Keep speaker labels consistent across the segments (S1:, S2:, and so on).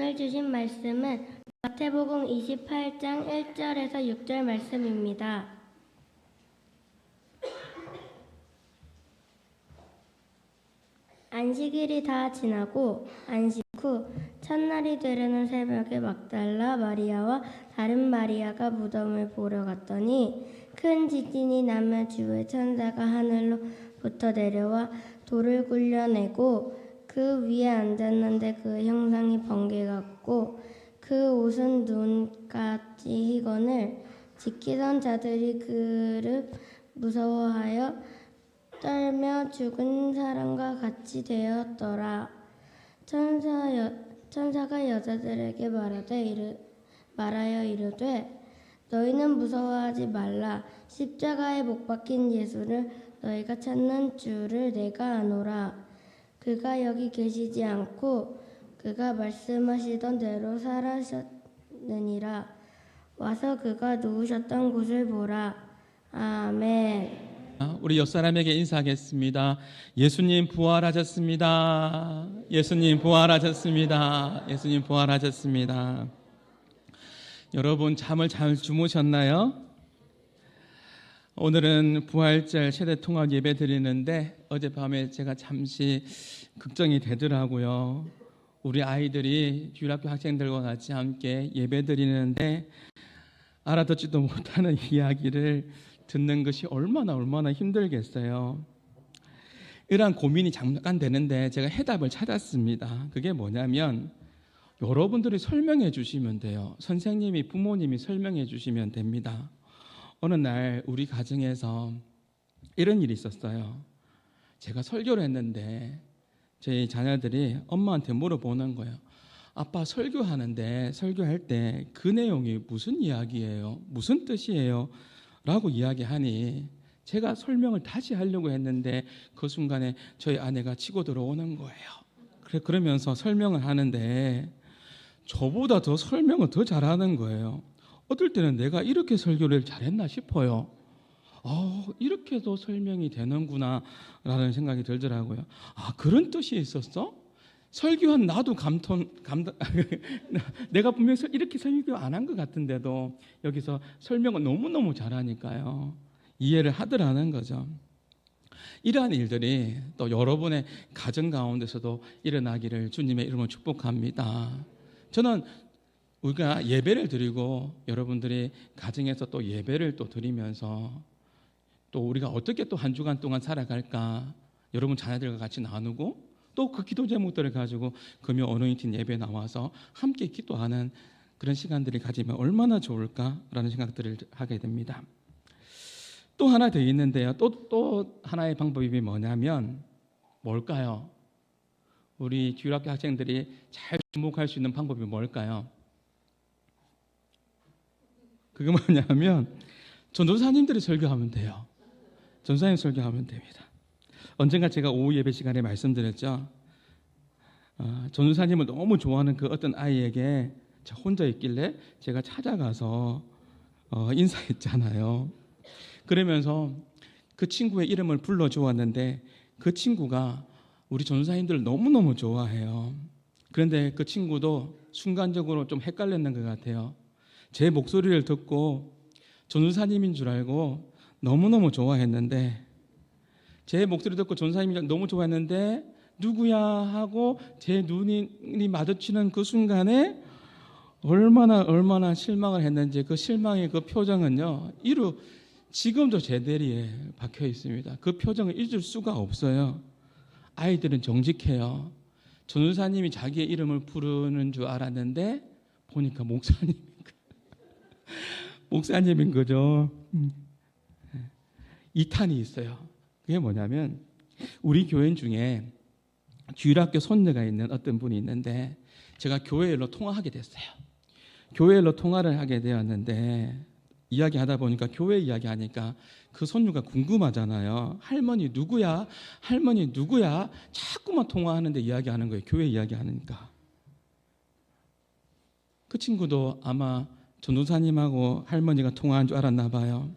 S1: 오늘 주신 말씀은 마태복음 28장 1절에서 6절 말씀입니다. 안식일이 다 지나고 안식 후 첫날이 되려는 새벽에 막달라 마리아와 다른 마리아가 무덤을 보러 갔더니 큰 지진이 나며 주의 천사가 하늘로부터 내려와 돌을 굴려내고 그 위에 앉았는데 그 형상이 번개 같고 그 옷은 눈같이 희건을 지키던 자들이 그를 무서워하여 떨며 죽은 사람과 같이 되었더라. 천사가 여자들에게 말하여 이르되 너희는 무서워하지 말라. 십자가에 못 박힌 예수를 너희가 찾는 줄을 내가 아노라. 그가 여기 계시지 않고 그가 말씀하시던 대로 살아셨느니라. 와서 그가 누우셨던 곳을 보라. 아멘.
S2: 우리 옆사람에게 인사하겠습니다. 예수님 부활하셨습니다. 예수님 부활하셨습니다. 예수님 부활하셨습니다. 여러분 잠을 잘 주무셨나요? 오늘은 부활절 세대통합 예배 드리는데 어젯밤에 제가 잠시 걱정이 되더라고요. 우리 아이들이 주일학교 학생들과 같이 함께 예배 드리는데 알아듣지도 못하는 이야기를 듣는 것이 얼마나 힘들겠어요. 이러한 고민이 잠깐 되는데 제가 해답을 찾았습니다. 그게 뭐냐면 여러분들이 설명해 주시면 돼요. 선생님이, 부모님이 설명해 주시면 됩니다. 어느 날 우리 가정에서 이런 일이 있었어요. 제가 설교를 했는데 저희 자녀들이 엄마한테 물어보는 거예요. 아빠 설교하는데 설교할 때 그 내용이 무슨 이야기예요? 무슨 뜻이에요? 라고 이야기하니 제가 설명을 다시 하려고 했는데 그 순간에 저희 아내가 치고 들어오는 거예요. 그러면서 설명을 하는데 저보다 더 설명을 더 잘하는 거예요. 어떨 때는 내가 이렇게 설교를 잘했나 싶어요. 이렇게도 설명이 되는구나 라는 생각이 들더라고요. 그런 뜻이 있었어? 설교한 나도 내가 분명히 이렇게 설교 안 한 것 같은데도 여기서 설명을 너무너무 잘하니까요. 이해를 하더라는 거죠. 이러한 일들이 또 여러분의 가정 가운데서도 일어나기를 주님의 이름으로 축복합니다. 저는 우리가 예배를 드리고 여러분들이 가정에서 또 예배를 또 드리면서 또 우리가 어떻게 또 한 주간 동안 살아갈까 여러분 자녀들과 같이 나누고 또 그 기도 제목들을 가지고 금요 어노인팅 예배에 나와서 함께 기도하는 그런 시간들을 가지면 얼마나 좋을까라는 생각들을 하게 됩니다. 또 하나 더 있는데요. 또 하나의 방법이 뭐냐면 뭘까요? 우리 주일학교 학생들이 잘 주목할 수 있는 방법이 뭘까요? 그게 뭐냐면 전도사님들이 설교하면 돼요. 전도사님 설교하면 됩니다. 언젠가 제가 오후 예배 시간에 말씀드렸죠. 전도사님을 너무 좋아하는 그 어떤 아이에게 혼자 있길래 제가 찾아가서 인사했잖아요. 그러면서 그 친구의 이름을 불러주었는데 그 친구가 우리 전도사님들을 너무너무 좋아해요. 그런데 그 친구도 순간적으로 좀 헷갈렸는 것 같아요. 제 목소리를 듣고 전도사님인 줄 알고 너무너무 좋아했는데 제 목소리 듣고 전도사님이 너무 좋아했는데 누구야 하고 제 눈이 마주치는 그 순간에 얼마나 실망을 했는지 그 실망의 그 표정은요 지금도 제 뇌리에 박혀 있습니다. 그 표정을 잊을 수가 없어요. 아이들은 정직해요. 전도사님이 자기의 이름을 부르는 줄 알았는데 보니까 목사님인 거죠. 이탄이 있어요. 그게 뭐냐면 우리 교인 중에 주일학교 손녀가 있는 어떤 분이 있는데 제가 교회일로 통화하게 됐어요. 교회일로 통화를 하게 되었는데 이야기하다 보니까 교회 이야기하니까 그 손녀가 궁금하잖아요. 할머니 누구야? 할머니 누구야? 자꾸만 통화하는데 이야기하는 거예요. 교회 이야기하니까. 그 친구도 아마 전도사님하고 할머니가 통화한 줄 알았나 봐요.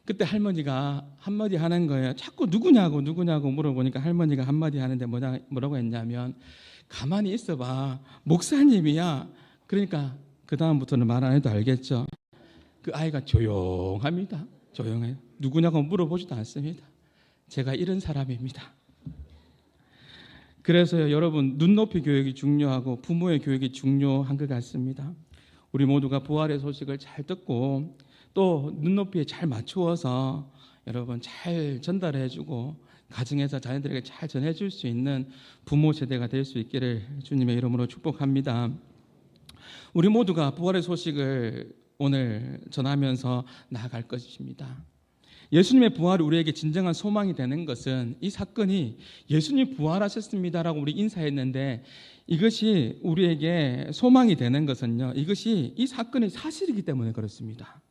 S2: 그때 할머니가 한마디 하는 거예요. 자꾸 누구냐고 물어보니까 할머니가 한마디 하는데 뭐라고 했냐면 가만히 있어봐. 목사님이야. 그러니까 그 다음부터는 말 안 해도 알겠죠. 그 아이가 조용합니다. 조용해요. 누구냐고 물어보지도 않습니다. 제가 이런 사람입니다. 그래서요, 여러분, 눈높이 교육이 중요하고 부모의 교육이 중요한 것 같습니다. 우리 모두가 부활의 소식을 잘 듣고 또 눈높이에 잘 맞추어서 여러분 잘 전달해주고 가정에서 자녀들에게 잘 전해줄 수 있는 부모 세대가 될 수 있기를 주님의 이름으로 축복합니다. 우리 모두가 부활의 소식을 오늘 전하면서 나아갈 것입니다. 예수님의 부활이 우리에게 진정한 소망이 되는 것은 이 사건이 예수님 부활하셨습니다라고 우리 인사했는데 이것이 우리에게 소망이 되는 것은요, 이것이 이 사건의 사실이기 때문에 그렇습니다.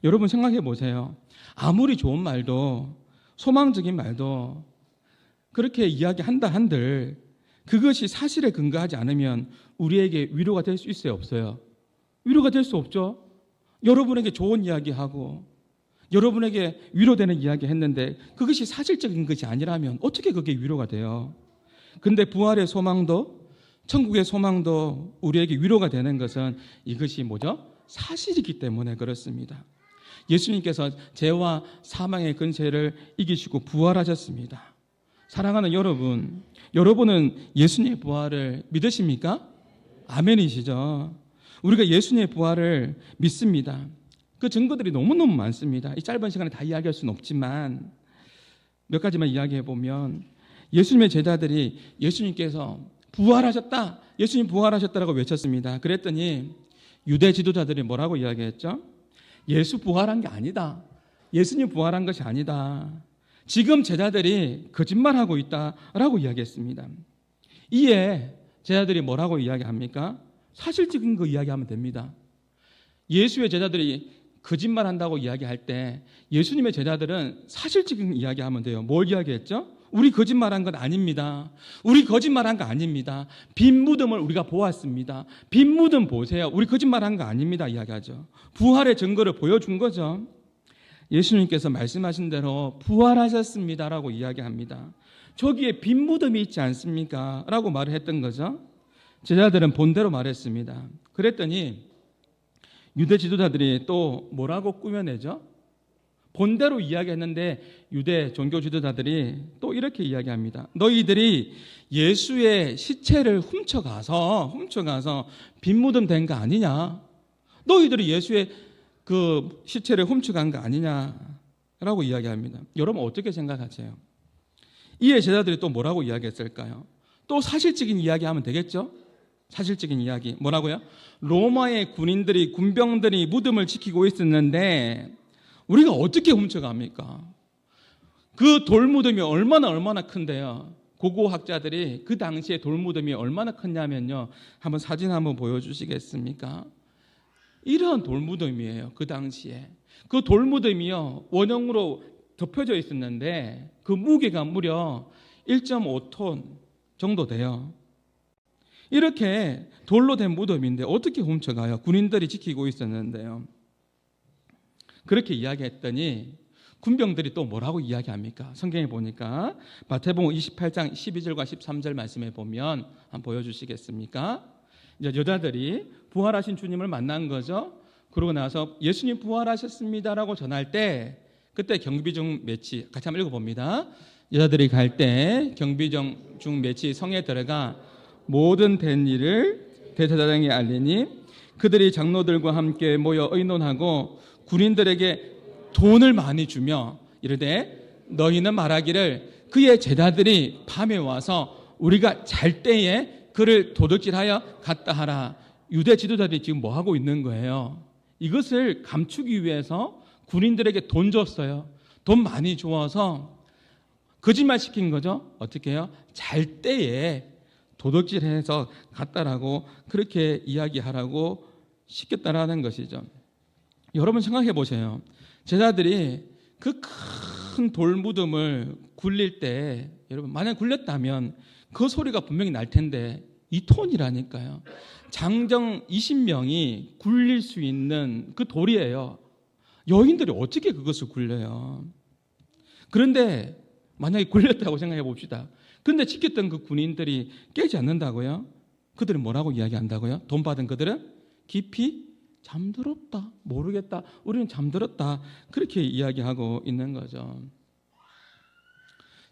S2: 여러분 생각해 보세요. 아무리 좋은 말도 소망적인 말도 그렇게 이야기한다 한들 그것이 사실에 근거하지 않으면 우리에게 위로가 될 수 있어요, 없어요? 위로가 될 수 없죠. 여러분에게 좋은 이야기하고 여러분에게 위로되는 이야기 했는데 그것이 사실적인 것이 아니라면 어떻게 그게 위로가 돼요? 근데 부활의 소망도 천국의 소망도 우리에게 위로가 되는 것은 이것이 뭐죠? 사실이기 때문에 그렇습니다. 예수님께서 죄와 사망의 근세를 이기시고 부활하셨습니다. 사랑하는 여러분, 여러분은 예수님의 부활을 믿으십니까? 아멘이시죠? 우리가 예수님의 부활을 믿습니다. 그 증거들이 너무너무 많습니다. 이 짧은 시간에 다 이야기할 수는 없지만 몇 가지만 이야기해 보면 예수님의 제자들이 예수님께서 부활하셨다, 예수님 부활하셨다라고 외쳤습니다. 그랬더니 유대 지도자들이 뭐라고 이야기했죠? 예수 부활한 게 아니다. 예수님 부활한 것이 아니다. 지금 제자들이 거짓말하고 있다라고 이야기했습니다. 이에 제자들이 뭐라고 이야기합니까? 사실적인 거 이야기하면 됩니다. 예수의 제자들이 거짓말한다고 이야기할 때 예수님의 제자들은 사실적인 이야기하면 돼요. 뭘 이야기했죠? 우리 거짓말한 건 아닙니다. 우리 거짓말한 거 아닙니다. 빈 무덤을 우리가 보았습니다. 빈 무덤 보세요. 우리 거짓말한 거 아닙니다. 이야기하죠. 부활의 증거를 보여준 거죠. 예수님께서 말씀하신 대로 부활하셨습니다라고 이야기합니다. 저기에 빈 무덤이 있지 않습니까? 라고 말을 했던 거죠. 제자들은 본대로 말했습니다. 그랬더니 유대 지도자들이 또 뭐라고 꾸며내죠? 본대로 이야기했는데 유대 종교 지도자들이 또 이렇게 이야기합니다. 너희들이 예수의 시체를 훔쳐가서 빈 무덤 된 거 아니냐? 너희들이 예수의 그 시체를 훔쳐간 거 아니냐라고 이야기합니다. 여러분 어떻게 생각하세요? 이에 제자들이 또 뭐라고 이야기했을까요? 또 사실적인 이야기하면 되겠죠? 사실적인 이야기 뭐라고요? 로마의 군병들이 무덤을 지키고 있었는데 우리가 어떻게 훔쳐갑니까? 그 돌무덤이 얼마나 큰데요. 고고학자들이 그 당시에 돌무덤이 얼마나 컸냐면요, 한번 사진 한번 보여주시겠습니까? 이런 돌무덤이에요. 그 당시에 그 돌무덤이요 원형으로 덮여져 있었는데 그 무게가 무려 1.5톤 정도 돼요. 이렇게 돌로 된 무덤인데 어떻게 훔쳐가요? 군인들이 지키고 있었는데요. 그렇게 이야기했더니 군병들이 또 뭐라고 이야기합니까? 성경에 보니까 마태복음 28장 12절과 13절 말씀에 보면 한번 보여주시겠습니까? 이제 여자들이 부활하신 주님을 만난 거죠. 그러고 나서 예수님 부활하셨습니다라고 전할 때 그때 경비중 매치 같이 한번 읽어봅니다. 여자들이 갈 때 경비중 매치 성에 들어가 모든 된 일을 대제사장에 알리니 그들이 장로들과 함께 모여 의논하고 군인들에게 돈을 많이 주며 이르되 너희는 말하기를 그의 제자들이 밤에 와서 우리가 잘 때에 그를 도둑질하여 갔다 하라. 유대 지도자들이 지금 뭐 하고 있는 거예요? 이것을 감추기 위해서 군인들에게 돈 줬어요. 돈 많이 주어서 거짓말 시킨 거죠. 어떻게 해요? 잘 때에 도둑질해서 갔다라고 그렇게 이야기하라고 시켰다라는 것이죠. 여러분 생각해 보세요. 제자들이 그 큰 돌무덤을 굴릴 때 여러분 만약 굴렸다면 그 소리가 분명히 날 텐데 2톤이라니까요. 장정 20명이 굴릴 수 있는 그 돌이에요. 여인들이 어떻게 그것을 굴려요? 그런데 만약에 굴렸다고 생각해 봅시다. 그런데 지켰던 그 군인들이 깨지 않는다고요? 그들은 뭐라고 이야기한다고요? 돈 받은 그들은 깊이 잠들었다. 모르겠다. 우리는 잠들었다. 그렇게 이야기하고 있는 거죠.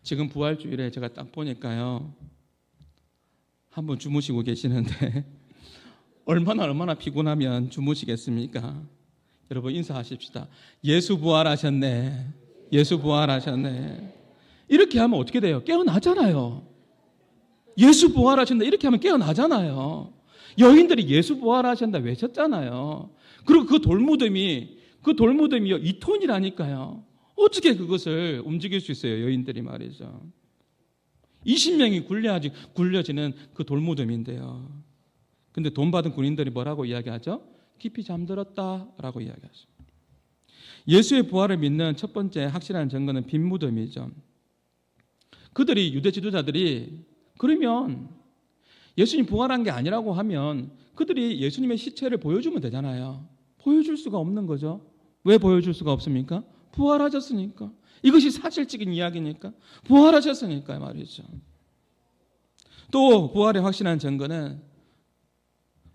S2: 지금 부활주일에 제가 딱 보니까요. 한 분 주무시고 계시는데 얼마나 피곤하면 주무시겠습니까? 여러분 인사하십시다. 예수 부활하셨네. 예수 부활하셨네. 이렇게 하면 어떻게 돼요? 깨어나잖아요. 예수 부활하셨네. 이렇게 하면 깨어나잖아요. 여인들이 예수 부활하셨다 외쳤잖아요. 그리고 그 돌무덤이요 2톤이라니까요. 어떻게 그것을 움직일 수 있어요? 여인들이 말이죠. 20명이 굴려지는 그 돌무덤인데요. 근데 돈 받은 군인들이 뭐라고 이야기하죠? 깊이 잠들었다라고 이야기하죠. 예수의 부활을 믿는 첫 번째 확실한 증거는 빈 무덤이죠. 그들이 유대 지도자들이 그러면 예수님 부활한 게 아니라고 하면 그들이 예수님의 시체를 보여주면 되잖아요. 보여줄 수가 없는 거죠. 왜 보여줄 수가 없습니까? 부활하셨으니까. 이것이 사실적인 이야기니까. 부활하셨으니까 말이죠. 또 부활의 확실한 증거는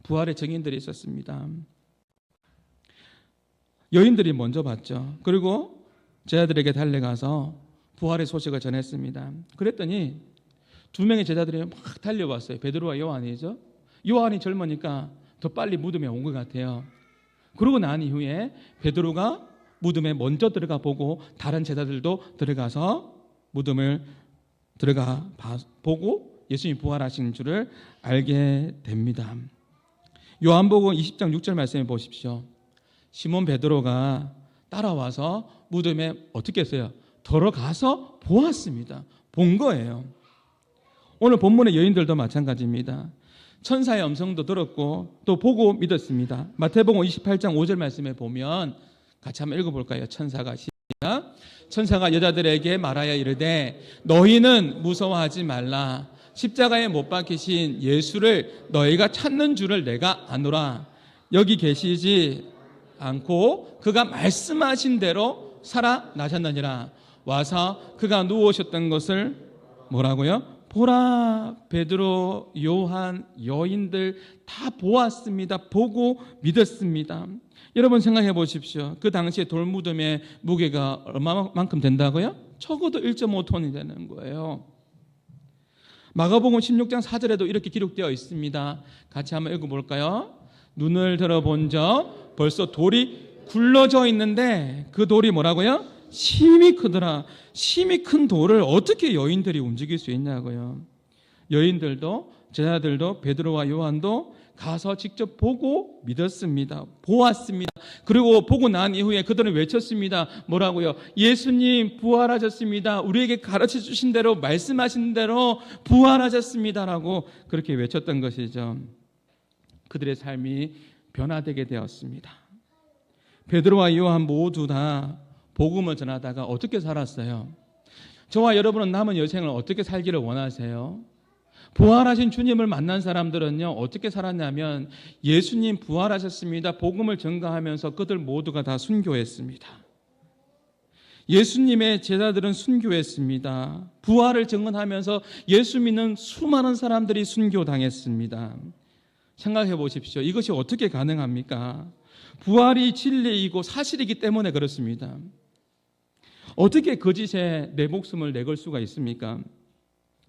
S2: 부활의 증인들이 있었습니다. 여인들이 먼저 봤죠. 그리고 제자들에게 달려가서 부활의 소식을 전했습니다. 그랬더니 두 명의 제자들이 막 달려왔어요. 베드로와 요한이죠. 요한이 젊으니까 더 빨리 무덤에 온 것 같아요. 그러고 난 이후에 베드로가 무덤에 먼저 들어가 보고 다른 제자들도 들어가서 무덤을 들어가 보고 예수님이 부활하신 줄을 알게 됩니다. 요한복음 20장 6절 말씀해 보십시오. 시몬 베드로가 따라와서 무덤에 어떻게 했어요? 들어가서 보았습니다. 본 거예요. 오늘 본문의 여인들도 마찬가지입니다. 천사의 음성도 들었고 또 보고 믿었습니다. 마태복음 28장 5절 말씀에 보면 같이 한번 읽어볼까요? 천사가 시작. 천사가 여자들에게 말하여 이르되 너희는 무서워하지 말라. 십자가에 못 박히신 예수를 너희가 찾는 줄을 내가 아노라. 여기 계시지 않고 그가 말씀하신 대로 살아나셨느니라. 와서 그가 누우셨던 것을 뭐라고요? 보라. 베드로, 요한, 여인들 다 보았습니다. 보고 믿었습니다. 여러분 생각해 보십시오. 그 당시에 돌무덤의 무게가 얼마만큼 된다고요? 적어도 1.5톤이 되는 거예요. 마가복음 16장 4절에도 이렇게 기록되어 있습니다. 같이 한번 읽어볼까요? 눈을 들어본 적 벌써 돌이 굴러져 있는데 그 돌이 뭐라고요? 심히 크더라. 심히 큰 돌을 어떻게 여인들이 움직일 수 있냐고요. 여인들도 제자들도 베드로와 요한도 가서 직접 보고 믿었습니다. 보았습니다. 그리고 보고 난 이후에 그들은 외쳤습니다. 뭐라고요? 예수님 부활하셨습니다. 우리에게 가르쳐 주신 대로 말씀하신 대로 부활하셨습니다라고 그렇게 외쳤던 것이죠. 그들의 삶이 변화되게 되었습니다. 베드로와 요한 모두 다 복음을 전하다가 어떻게 살았어요? 저와 여러분은 남은 여생을 어떻게 살기를 원하세요? 부활하신 주님을 만난 사람들은요 어떻게 살았냐면 예수님 부활하셨습니다. 복음을 전가하면서 그들 모두가 다 순교했습니다. 예수님의 제자들은 순교했습니다. 부활을 증언하면서 예수 믿는 수많은 사람들이 순교당했습니다. 생각해 보십시오. 이것이 어떻게 가능합니까? 부활이 진리이고 사실이기 때문에 그렇습니다. 어떻게 거짓에 내 목숨을 내걸 수가 있습니까?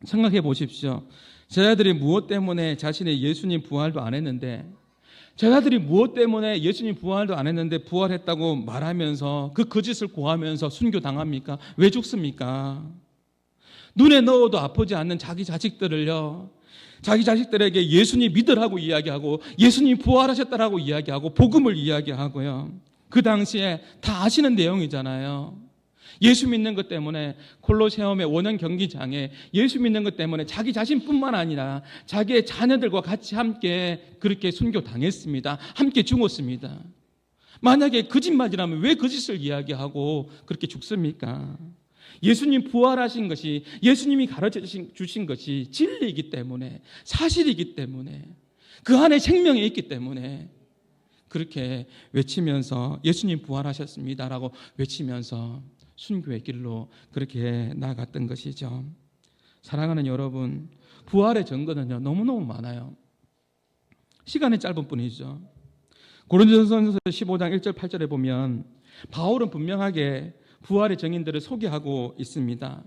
S2: 생각해 보십시오. 제자들이 무엇 때문에 자신의 예수님 부활도 안 했는데 제자들이 무엇 때문에 예수님 부활도 안 했는데 부활했다고 말하면서 그 거짓을 고하면서 순교당합니까? 왜 죽습니까? 눈에 넣어도 아프지 않는 자기 자식들을요 자기 자식들에게 예수님 믿으라고 이야기하고 예수님 부활하셨다라고 이야기하고 복음을 이야기하고요. 그 당시에 다 아시는 내용이잖아요. 예수 믿는 것 때문에 콜로세움의 원형 경기장에 예수 믿는 것 때문에 자기 자신뿐만 아니라 자기의 자녀들과 같이 함께 그렇게 순교당했습니다. 함께 죽었습니다. 만약에 거짓말이라면 왜 거짓을 이야기하고 그렇게 죽습니까? 예수님 부활하신 것이 예수님이 가르쳐 주신 것이 진리이기 때문에 사실이기 때문에 그 안에 생명이 있기 때문에 그렇게 외치면서 예수님 부활하셨습니다라고 외치면서 순교의 길로 그렇게 나아갔던 것이죠. 사랑하는 여러분, 부활의 증거는요 너무너무 많아요. 시간이 짧은 뿐이죠. 고린도전서 15장 1절 8절에 보면 바울은 분명하게 부활의 증인들을 소개하고 있습니다.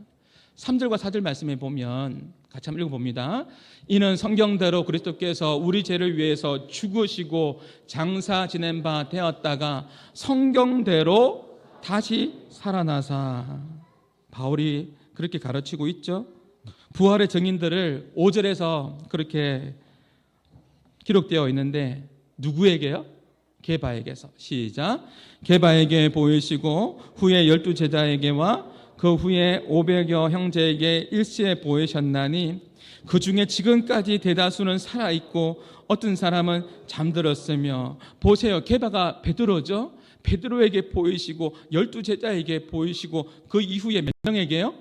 S2: 3절과 4절 말씀에 보면 같이 한번 읽어봅니다. 이는 성경대로 그리스도께서 우리 죄를 위해서 죽으시고 장사 지낸 바 되었다가 성경대로 다시 살아나사. 바울이 그렇게 가르치고 있죠. 부활의 증인들을 5절에서 그렇게 기록되어 있는데 누구에게요? 게바에게서. 시작. 게바에게 보이시고 후에 12 제자에게와 그 후에 500여 형제에게 일시에 보이셨나니 그 중에 지금까지 대다수는 살아있고 어떤 사람은 잠들었으며. 보세요. 게바가 베드로죠. 베드로에게 보이시고 12 제자에게 보이시고 그 이후에 몇 명에게요?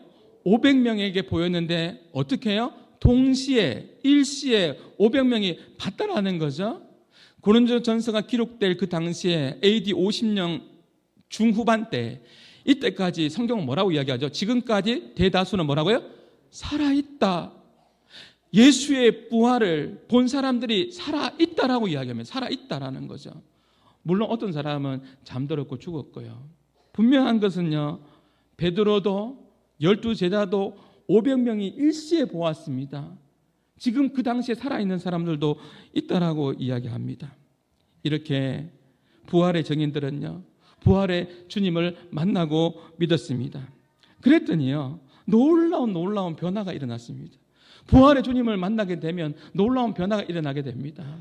S2: 500명에게 보였는데 어떻게 해요? 동시에 일시에 500명이 봤다라는 거죠. 고린도전서가 기록될 그 당시에 AD 50년 중후반 때, 이때까지 성경은 뭐라고 이야기하죠? 지금까지 대다수는 뭐라고요? 살아있다. 예수의 부활을 본 사람들이 살아있다라고 이야기합니다. 살아있다라는 거죠. 물론 어떤 사람은 잠들었고 죽었고요. 분명한 것은요, 베드로도 12 제자도 500명이 일시에 보았습니다. 지금 그 당시에 살아있는 사람들도 있다라고 이야기합니다. 이렇게 부활의 증인들은요, 부활의 주님을 만나고 믿었습니다. 그랬더니요, 놀라운 변화가 일어났습니다. 부활의 주님을 만나게 되면 놀라운 변화가 일어나게 됩니다.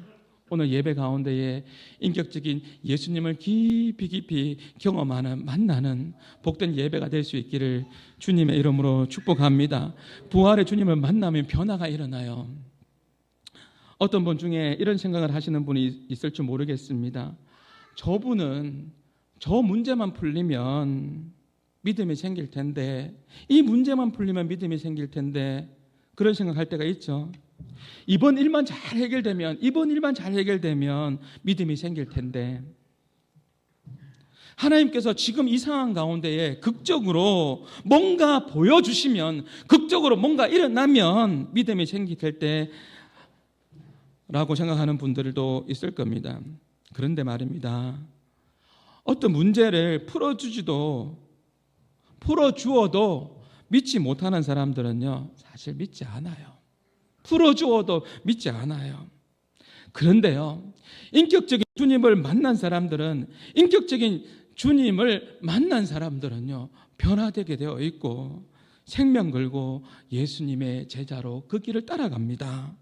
S2: 오늘 예배 가운데에 인격적인 예수님을 깊이 경험하는, 만나는 복된 예배가 될 수 있기를 주님의 이름으로 축복합니다. 부활의 주님을 만나면 변화가 일어나요. 어떤 분 중에 이런 생각을 하시는 분이 있을지 모르겠습니다. 저분은 저 문제만 풀리면 믿음이 생길 텐데, 이 문제만 풀리면 믿음이 생길 텐데, 그런 생각할 때가 있죠. 이번 일만 잘 해결되면 믿음이 생길 텐데, 하나님께서 지금 이 상황 가운데에 극적으로 뭔가 보여주시면, 극적으로 뭔가 일어나면 믿음이 생길 때라고 생각하는 분들도 있을 겁니다. 그런데 말입니다, 어떤 문제를 풀어주어도 믿지 못하는 사람들은요, 사실 믿지 않아요. 풀어주어도 믿지 않아요. 그런데요, 인격적인 주님을 만난 사람들은요, 변화되게 되어 있고 생명 걸고 예수님의 제자로 그 길을 따라갑니다.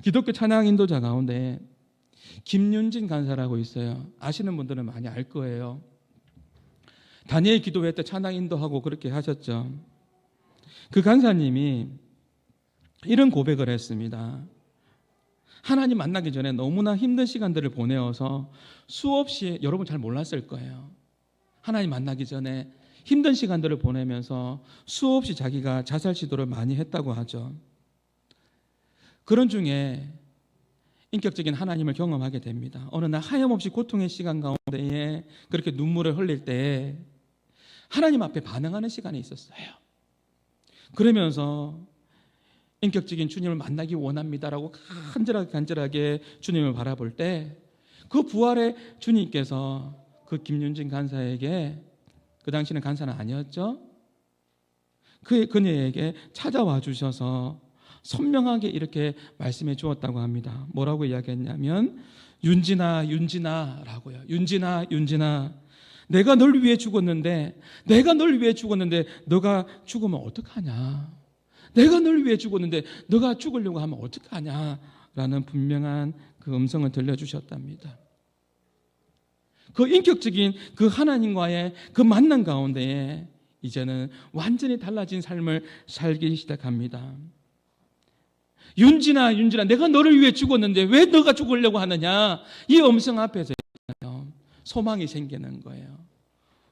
S2: 기독교 찬양 인도자 가운데 김윤진 간사라고 있어요. 아시는 분들은 많이 알 거예요. 다니엘 기도회 때 찬양 인도하고 그렇게 하셨죠. 그 간사님이 이런 고백을 했습니다. 하나님 만나기 전에 너무나 힘든 시간들을 보내어서 수없이, 여러분 잘 몰랐을 거예요. 하나님 만나기 전에 힘든 시간들을 보내면서 수없이 자기가 자살 시도를 많이 했다고 하죠. 그런 중에 인격적인 하나님을 경험하게 됩니다. 어느 날 하염없이 고통의 시간 가운데에 그렇게 눈물을 흘릴 때 하나님 앞에 반응하는 시간이 있었어요. 그러면서 인격적인 주님을 만나기 원합니다라고 간절하게 주님을 바라볼 때, 그 부활의 주님께서 그 김윤진 간사에게, 그 당시는 간사는 아니었죠, 그녀에게 찾아와 주셔서 선명하게 이렇게 말씀해 주었다고 합니다. 뭐라고 이야기했냐면, 윤진아라고요. 윤진아, 내가 널 위해 죽었는데 너가 죽으면 어떡하냐? 내가 널 위해 죽었는데 너가 죽으려고 하면 어떡하냐? 라는 분명한 그 음성을 들려주셨답니다. 그 인격적인 그 하나님과의 그 만남 가운데에 이제는 완전히 달라진 삶을 살기 시작합니다. 윤진아, 내가 너를 위해 죽었는데 왜 너가 죽으려고 하느냐? 이 음성 앞에서 소망이 생기는 거예요.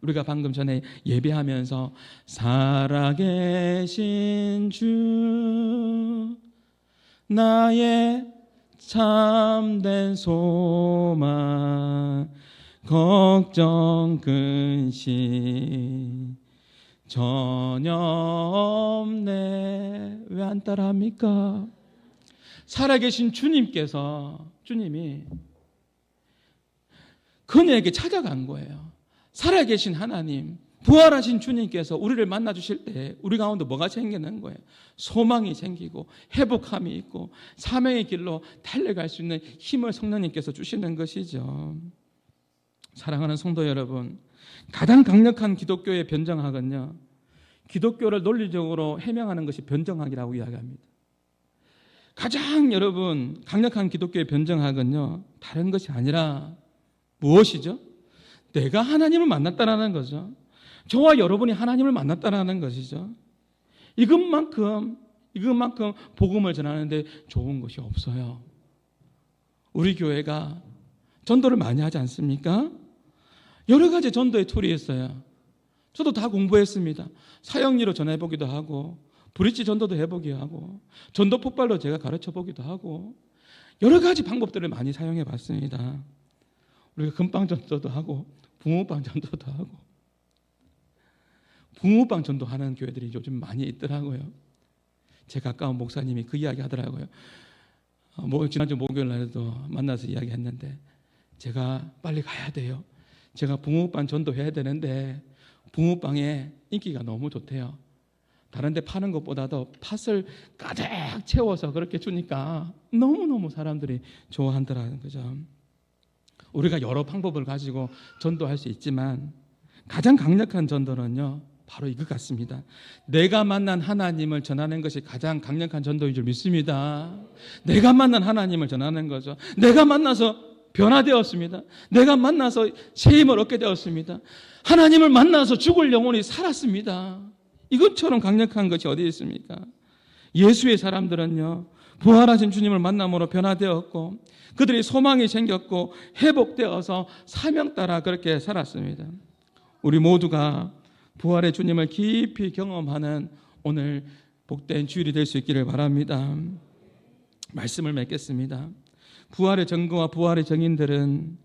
S2: 우리가 방금 전에 예배하면서 살아계신 주, 나의 참된 소망, 걱정 근심 전혀 없네. 왜 안 따라합니까? 살아계신 주님이 그녀에게 찾아간 거예요. 살아계신 하나님, 부활하신 주님께서 우리를 만나 주실 때 우리 가운데 뭐가 생기는 거예요? 소망이 생기고 회복함이 있고 사명의 길로 달려갈 수 있는 힘을 성령님께서 주시는 것이죠. 사랑하는 성도 여러분, 가장 강력한 기독교의 변정학은요, 기독교를 논리적으로 해명하는 것이 변정학이라고 이야기합니다. 가장 여러분 강력한 기독교의 변정학은요, 다른 것이 아니라 무엇이죠? 내가 하나님을 만났다라는 거죠. 저와 여러분이 하나님을 만났다라는 것이죠. 이것만큼 복음을 전하는데 좋은 것이 없어요. 우리 교회가 전도를 많이 하지 않습니까? 여러 가지 전도의 툴이 있어요. 저도 다 공부했습니다. 사형리로 전해보기도 하고 브릿지 전도도 해보기도 하고 전도 폭발로 제가 가르쳐보기도 하고 여러 가지 방법들을 많이 사용해 봤습니다. 우리가 금방 전도도 하고 붕어빵 전도도 하고 붕어빵 전도하는 교회들이 요즘 많이 있더라고요. 제 가까운 목사님이 그 이야기 하더라고요. 지난주 목요일 날에도 만나서 이야기했는데 제가 빨리 가야 돼요. 제가 붕어빵 전도해야 되는데 붕어빵에 인기가 너무 좋대요. 다른 데 파는 것보다도 팥을 가득 채워서 그렇게 주니까 너무너무 사람들이 좋아한다는 거죠. 우리가 여러 방법을 가지고 전도할 수 있지만 가장 강력한 전도는요, 바로 이것 같습니다. 내가 만난 하나님을 전하는 것이 가장 강력한 전도인 줄 믿습니다. 내가 만난 하나님을 전하는 거죠. 내가 만나서 변화되었습니다. 내가 만나서 새 힘을 얻게 되었습니다. 하나님을 만나서 죽을 영혼이 살았습니다. 이것처럼 강력한 것이 어디 있습니까? 예수의 사람들은요, 부활하신 주님을 만남으로 변화되었고 그들이 소망이 생겼고 회복되어서 사명 따라 그렇게 살았습니다. 우리 모두가 부활의 주님을 깊이 경험하는 오늘 복된 주일이 될 수 있기를 바랍니다. 말씀을 맺겠습니다. 부활의 증거와 부활의 증인들은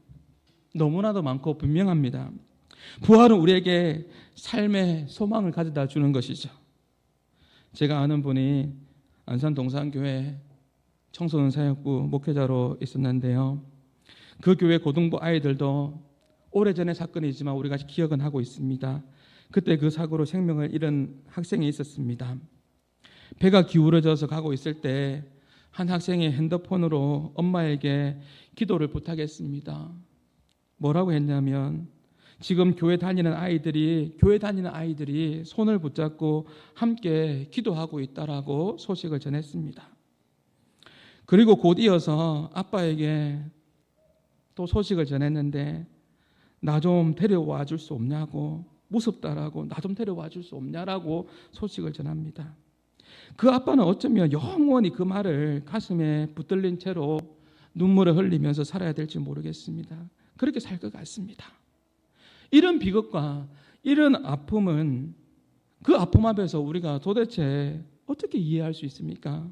S2: 너무나도 많고 분명합니다. 부활은 우리에게 삶의 소망을 가져다 주는 것이죠. 제가 아는 분이 안산 동산교회 청소년 사역부 목회자로 있었는데요. 그 교회 고등부 아이들도 오래전의 사건이지만 우리가 기억은 하고 있습니다. 그때 그 사고로 생명을 잃은 학생이 있었습니다. 배가 기울어져서 가고 있을 때 한 학생이 핸드폰으로 엄마에게 기도를 부탁했습니다. 뭐라고 했냐면 지금 교회 다니는 아이들이 손을 붙잡고 함께 기도하고 있다라고 소식을 전했습니다. 그리고 곧 이어서 아빠에게 또 소식을 전했는데 나 좀 데려와 줄 수 없냐고, 무섭다라고, 나 좀 데려와 줄 수 없냐라고 소식을 전합니다. 그 아빠는 어쩌면 영원히 그 말을 가슴에 붙들린 채로 눈물을 흘리면서 살아야 될지 모르겠습니다. 그렇게 살 것 같습니다. 이런 비극과 이런 아픔은 그 아픔 앞에서 우리가 도대체 어떻게 이해할 수 있습니까?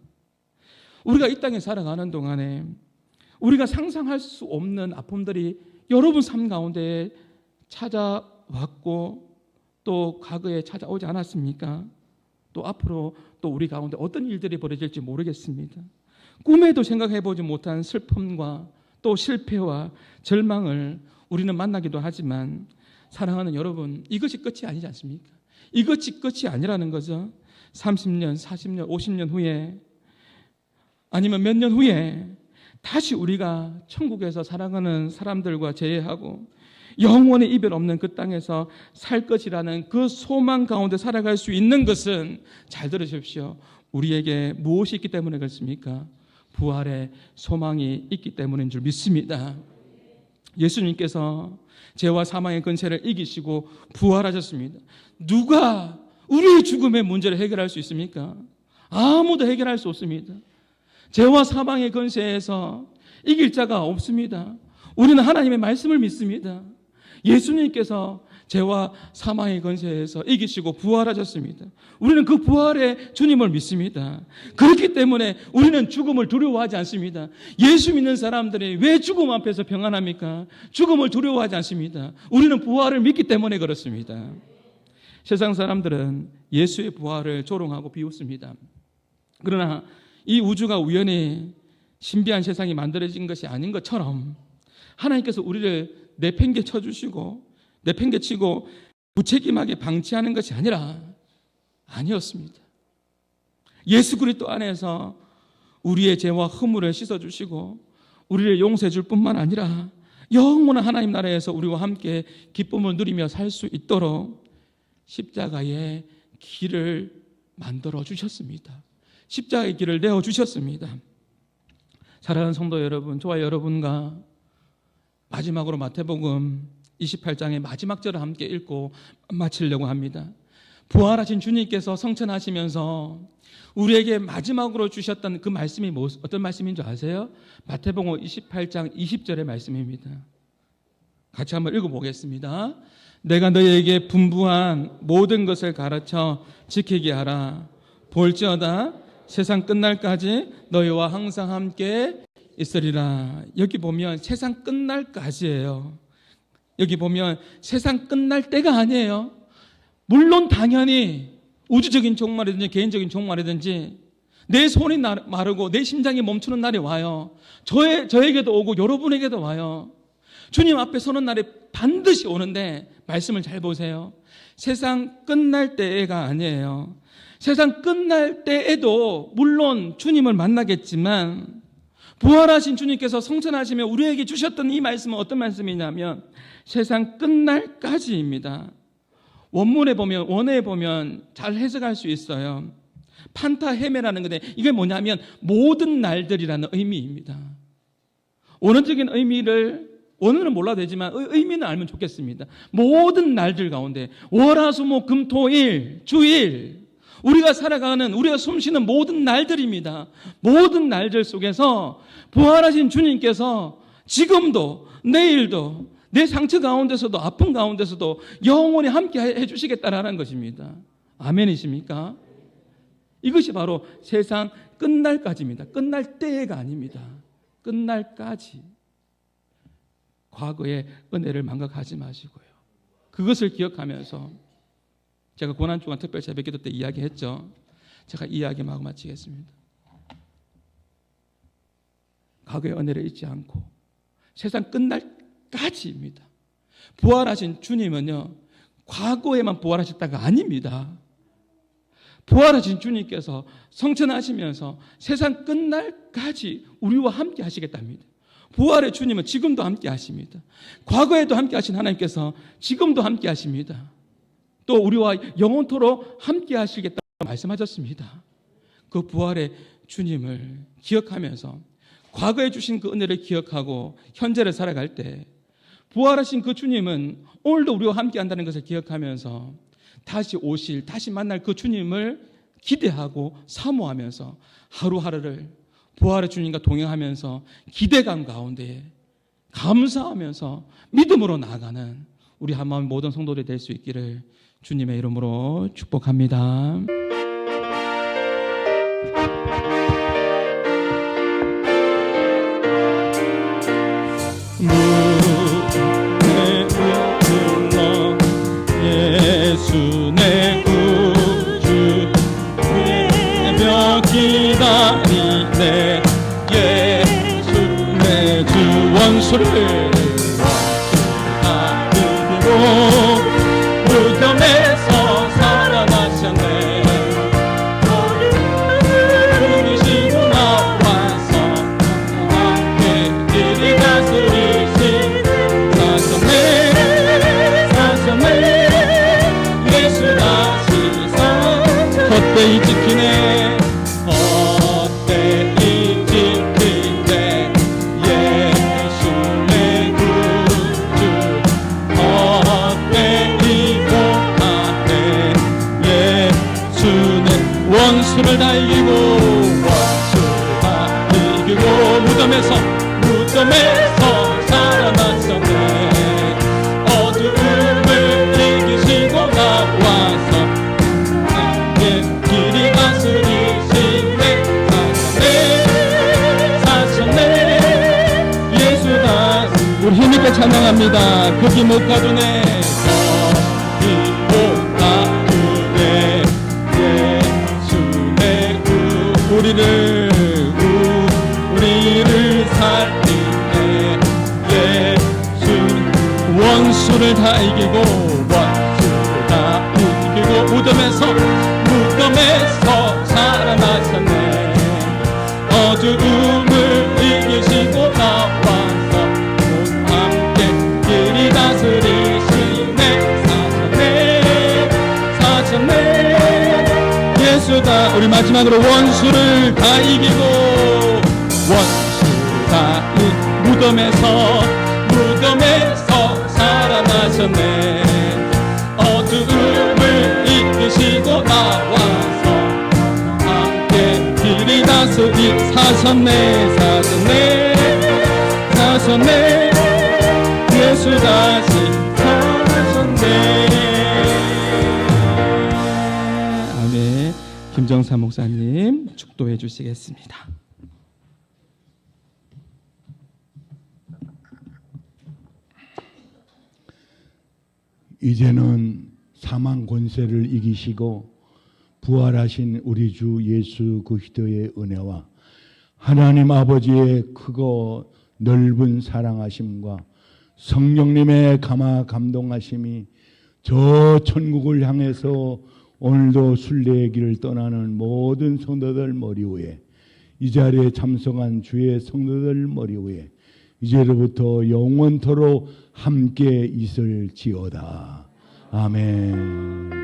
S2: 우리가 이 땅에 살아가는 동안에 우리가 상상할 수 없는 아픔들이 여러분 삶 가운데 찾아왔고 또 과거에 찾아오지 않았습니까? 또 앞으로 또 우리 가운데 어떤 일들이 벌어질지 모르겠습니다. 꿈에도 생각해보지 못한 슬픔과 또 실패와 절망을 우리는 만나기도 하지만 사랑하는 여러분, 이것이 끝이 아니지 않습니까? 이것이 끝이 아니라는 거죠. 30년, 40년, 50년 후에 아니면 몇 년 후에 다시 우리가 천국에서 살아가는 사람들과 재회하고 영원히 이별 없는 그 땅에서 살 것이라는 그 소망 가운데 살아갈 수 있는 것은, 잘 들으십시오, 우리에게 무엇이 있기 때문에 그렇습니까? 부활의 소망이 있기 때문인 줄 믿습니다. 예수님께서 죄와 사망의 근세를 이기시고 부활하셨습니다. 누가 우리의 죽음의 문제를 해결할 수 있습니까? 아무도 해결할 수 없습니다. 죄와 사망의 근세에서 이길 자가 없습니다. 우리는 하나님의 말씀을 믿습니다. 예수님께서 죄와 사망의 권세에서 이기시고 부활하셨습니다. 우리는 그 부활의 주님을 믿습니다. 그렇기 때문에 우리는 죽음을 두려워하지 않습니다. 예수 믿는 사람들이 왜 죽음 앞에서 평안합니까? 죽음을 두려워하지 않습니다. 우리는 부활을 믿기 때문에 그렇습니다. 세상 사람들은 예수의 부활을 조롱하고 비웃습니다. 그러나 이 우주가 우연히 신비한 세상이 만들어진 것이 아닌 것처럼 하나님께서 우리를 내팽개쳐 주시고 내팽개치고 무책임하게 방치하는 것이 아니었습니다. 예수 그리스도 안에서 우리의 죄와 허물을 씻어주시고 우리를 용서해 줄 뿐만 아니라 영원한 하나님 나라에서 우리와 함께 기쁨을 누리며 살 수 있도록 십자가의 길을 만들어 주셨습니다. 십자가의 길을 내어 주셨습니다. 사랑하는 성도 여러분, 저와 여러분과 마지막으로 마태복음 28장의 마지막 절을 함께 읽고 마치려고 합니다. 부활하신 주님께서 성천하시면서 우리에게 마지막으로 주셨던 그 말씀이 어떤 말씀인 줄 아세요? 마태복음 28장 20절의 말씀입니다. 같이 한번 읽어보겠습니다. 내가 너희에게 분부한 모든 것을 가르쳐 지키게 하라. 볼지어다 세상 끝날까지 너희와 항상 함께 있으리라. 여기 보면 세상 끝날까지예요. 여기 보면 세상 끝날 때가 아니에요. 물론 당연히 우주적인 종말이든지 개인적인 종말이든지 내 손이 마르고 내 심장이 멈추는 날이 와요. 저에게도 오고 여러분에게도 와요. 주님 앞에 서는 날이 반드시 오는데 말씀을 잘 보세요. 세상 끝날 때가 아니에요. 세상 끝날 때에도 물론 주님을 만나겠지만 부활하신 주님께서 성천하시며 우리에게 주셨던 이 말씀은 어떤 말씀이냐면 세상 끝날까지입니다. 원문에 보면 잘 해석할 수 있어요. 판타헤메라는 건데 이게 뭐냐면 모든 날들이라는 의미입니다. 원어적인 의미를 원어는 몰라도 되지만 의미는 알면 좋겠습니다. 모든 날들 가운데 월화수목금토일 주일 우리가 살아가는 우리가 숨쉬는 모든 날들입니다. 모든 날들 속에서 부활하신 주님께서 지금도 내일도 내 상처 가운데서도 아픔 가운데서도 영원히 함께 해주시겠다라는 것입니다. 아멘이십니까? 이것이 바로 세상 끝날까지입니다. 끝날 때가 아닙니다. 끝날까지. 과거의 은혜를 망각하지 마시고요. 그것을 기억하면서 제가 고난주간 특별 새벽기도 때 이야기했죠. 제가 이야기하고 마치겠습니다. 과거의 은혜를 잊지 않고 세상 끝날까지입니다. 부활하신 주님은요, 과거에만 부활하셨다가 아닙니다. 부활하신 주님께서 성천하시면서 세상 끝날까지 우리와 함께 하시겠답니다. 부활의 주님은 지금도 함께 하십니다. 과거에도 함께 하신 하나님께서 지금도 함께 하십니다. 또 우리와 영원토록 함께 하시겠다고 말씀하셨습니다. 그 부활의 주님을 기억하면서 과거에 주신 그 은혜를 기억하고 현재를 살아갈 때 부활하신 그 주님은 오늘도 우리와 함께 한다는 것을 기억하면서 다시 만날 그 주님을 기대하고 사모하면서 하루하루를 부활의 주님과 동행하면서 기대감 가운데 감사하면서 믿음으로 나아가는 우리 한마음 모든 성도들이 될 수 있기를 주님의 이름으로 축복합니다.
S3: 예수 내 구주 내며 기다리네 예수 내 주 원수를 다그리고 무덤에서 살아나셨네 우리 시고 나와서 함께 길이 다스리신 사성네 예수 다시사 헛되이 지키네 헛되이 지키네 예수 내 구주 헛되이
S2: 찬양합니다. 거기 못 가두네.
S3: 거기 못 가두네. 예수의
S2: 우리를
S3: 살리네. 예수
S2: 원수를 다 이기고
S3: 원수를 다 이기고 무덤에서 살아나셨네. 어두움을 이기시고 나와서 함께 길이 다스리시네. 사셨네.
S2: 예수다. 우리 마지막으로 원수를 다 이기고
S3: 원수를 다 무덤에서 살아나셨네. 어두움을 이기시고 나와서 함께 길이 다스리
S2: 사셨네.
S3: 예수 다시 사셨네.
S2: 아멘. 김정사 목사님 축도해 주시겠습니다.
S4: 이제는 사망 권세를 이기시고 부활하신 우리 주 예수 그리스도의 은혜와 하나님 아버지의 크고 넓은 사랑하심과 성령님의 감화 감동하심이 저 천국을 향해서 오늘도 순례의 길을 떠나는 모든 성도들 머리 위에, 이 자리에 참석한 주의 성도들 머리 위에 이제로부터 영원토록 함께 있을지어다. 아멘.